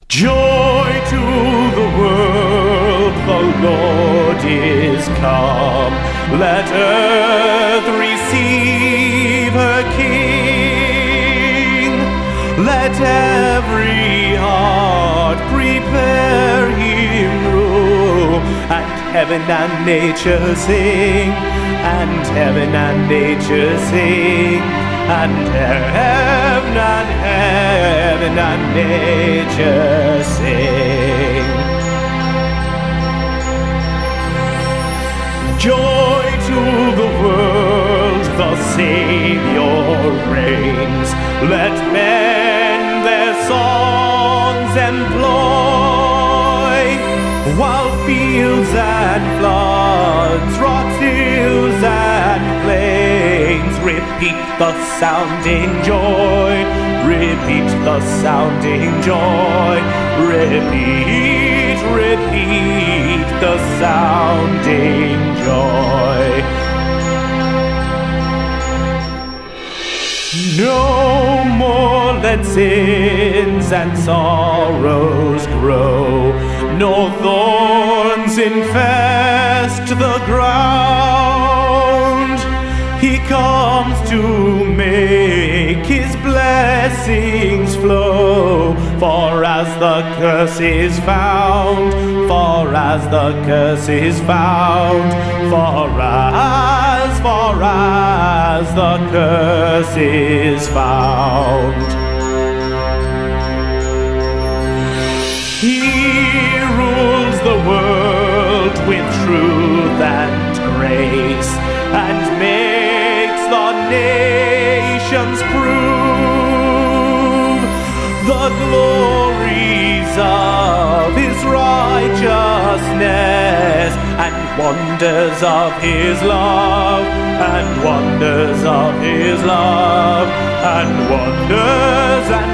Joy to the world, the Lord is come. Let earth receive her King. Let every heart prepare him room. And heaven and nature sing, and heaven and nature sing, and heaven and nature sing. Joy to the world, the Savior reigns. Let men their songs employ, while fields and floods, rocks, hills and plains repeat the sounding joy, repeat the sounding joy, repeat, repeat the sounding joy. No more let sins and sorrows grow, nor thorns infest the ground. He comes to make his blessings flow, for as the curse is found, for as the curse is found, for as the curse is found. He rules the world with truth and grace, and makes the nations prove the glories of his righteousness, and wonders of his love, and wonders of his love, and wonders of